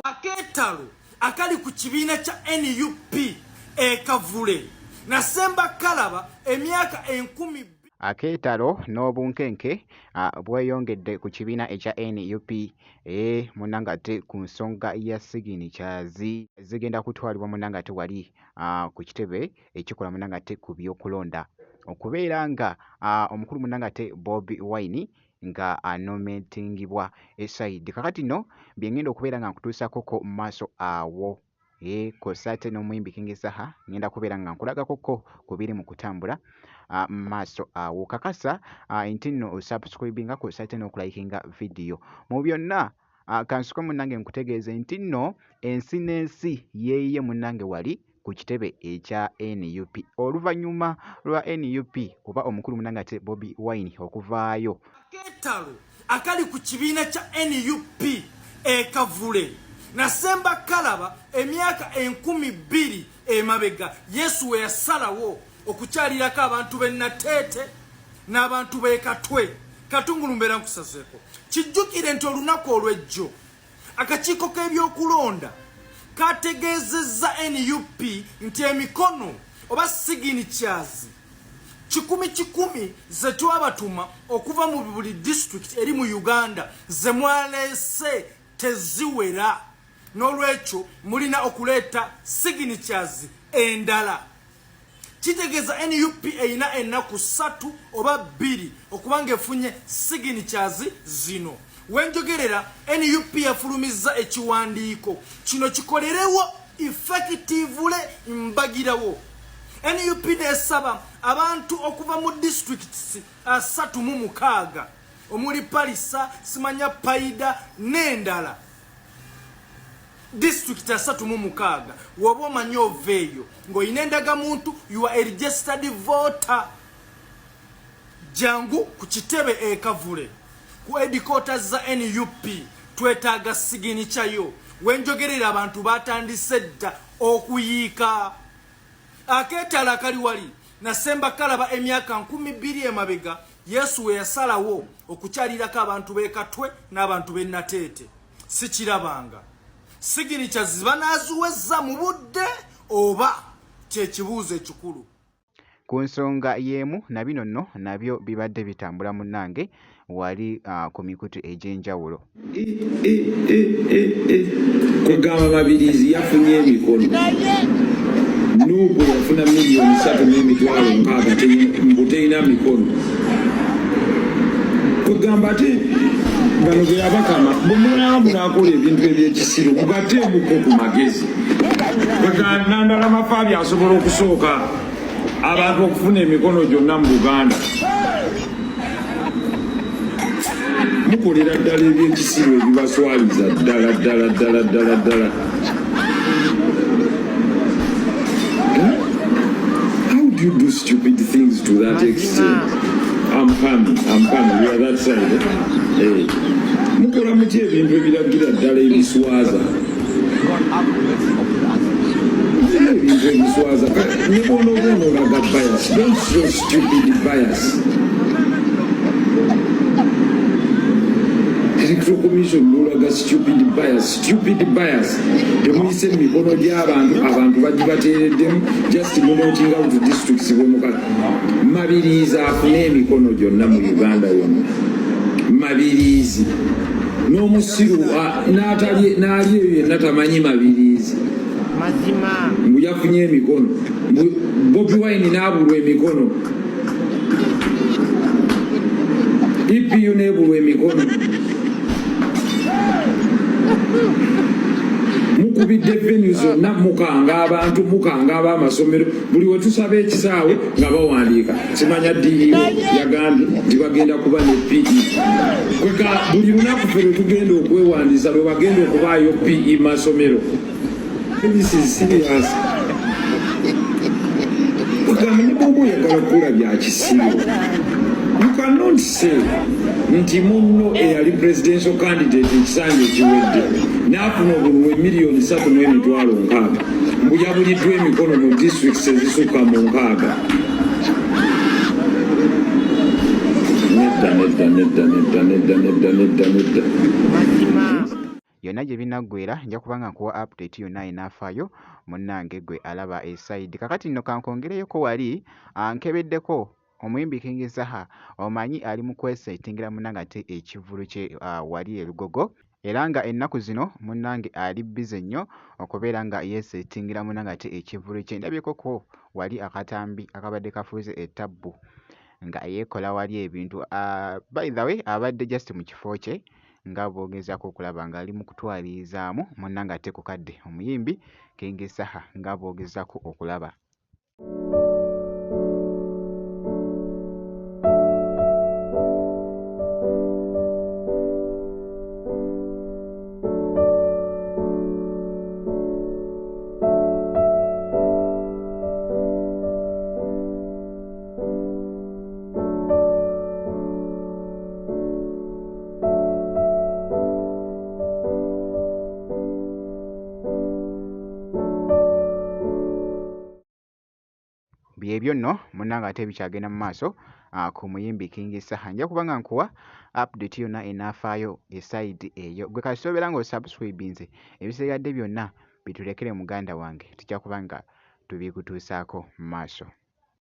Aketalo akali ku kibiina kya NUP ekavule nasemba kalaba emyaka 10. Aketalo n'obunkenke bweyongedde ku kibiina ekya NUP munangate ku nsonga ya siginikyazi zigenda kutwalibwa munangate wali ku kitebe ekikola munangate ku byokulonda okubeera nga omukulu munangate Bobi Wine nga anometingibwa esaidi kakati no byengenda okubeera nga nkutuusako ko maaso awo kosate n'omuyimbi King Saha ngenda kubeera nga nkulagako ku biri mu kutambula maaso awo kakasa nti nno osubscribinga kosate n'okulayikinga video mu byonna kansuka munnange nkutegeeze nti nno ensi n'ensi yeeyiye munnange wali ku kitebe ekya NUP oluvannyuma lwa NUP oba omukulu munangate Bobi Wine okuvaayo. Aketalo akali ku kibiina kya NUP ekavule nasemba kalaba emyaka 12 emabega Yesu we yasalawo okukyalirako abantu b'ennateete n'abantu b'ekatwe katungulumbera nkusaseko kijjukire nti olunaku olw'ejjo akakiiko k'ebyokulonda kategeezezza NUP nti emikono oba siginikyazi 10,000 ze twabatuma okuva mu buli district eri mu Uganda ze mwaleese teziwera n'olwekyo mulina okuleeta siginikyazi endala kitegeeza NUP eyina ennaku 3 oba 2 okubanga efunye siginikyazi zino wenjogerera NUP yafulumizza ekiwandiiko kino kikolerewo effectively mbagirawo NUP nesaba abantu okuva mu districts 36 omuli Palisa simanya Paida n'endala district 36 woba omanyi oveeyo ng'oyina endagamuntu you are a registered voter jangu ku kitebe ekavule ku headquarters za NUP twetaaga siginikyayo wenjogerera abantu batandise dda okuyiika aketala akali wali nasemba kalaba emyaka 12 emabega Yesu we yasalawo okukyalirako abantu b'ekatwe n'abantu b'ennateete sikirabanga siginikyazi banaaziwezza mu budde oba kyekibuuzo ekikulu ku nsonga y'emu na bino nno nabyo bibadde bitambula munnange wali ku mikutu egy'enjawulo kwegamba Mabirizi yafunye emikono Nuupu yafuna miliyoni 3,600,000 mbuteyina mikono kwegamba ate banogera abakama bumulamu nakola ebintu ebyekisiru mugateemuko ku magezi kwegandala amafaabi asobola okusooka abantu okufuna emikono gyonna mu Buganda mukolera ddala ebyekisiru ebibaswaliza ddala How do you do stupid things to that extent? I'm coming, we are that side. Mukola mutya ebintu ebiragira ddala ebiswaza ebintu ebiswaza nibonobono olaga bias. Don't show stupid bias. Electoral Commission n'olaga stupid bias temuyise emikono gy'abantu abantu bagibateereddemu just munoting out districts bwemukala Mabirizi afune emikono gyonna mu Uganda yonna Mabirizi n'omusiru n'ali eyo yenna tamanyi Mabirizi mbu yafunye emikono Bobi Wine n'abulwa emikono EPU n'ebulwa emikono mukubidde venue zonna mukanga abantu mukanga abamasomero buli wetusaba ekisaawe nga bawandiika simanya DEO yagambye nti bagenda kuba ne PE kweka buli lunaku ffe lwe tugenda okwewandiisa lwe bagenda okubaayo PE masomero. This is serious. Kwegamba ne bwoba oyagala okukola bya kisiru you cannot say nti munno eyali presidential candidate ekisanja ekiwedde n'afuna obululu miliyoni 3,600,000 mbu yabuliddwa emikono mu districts ezisukka mu 6. Nedda. yonna gye binaggwera nja kuba nga nkuwa update yonna enafaayo munnange gwe alaba eside. Kakati nno kankongereyoko wali nkebeddeko omuyimbi King Zaha omanyi ali mu kwesettingira munnange ate ekivulu kye wali erugogo, era nga ennaku zino munnange ali bize nnyo okubeera nga yeesettingira munnange ate ekivulu kye. Ndabyekoko wali akatambi akabadde kafuuze ettabbu nga yeekola wali ebintu by the way abadde just mu kifo kye nga bw'ogezaako okulaba ng'ali mu kutwalirizaamu munnange ate ku kadde omuyimbi King Zaha nga bw'ogezaako okulaba. Byebyo nno munnange ate bikyagenda mu maaso ku muyimbi King Zaha. Nja kuba nga nkuwa update yonna enafaayo eside eyo. Gwe kasoobera ng'osubscribinze ebisigadde byonna bitulekere muganda wange, tujja kuba nga tubikutuusaako mu maaso.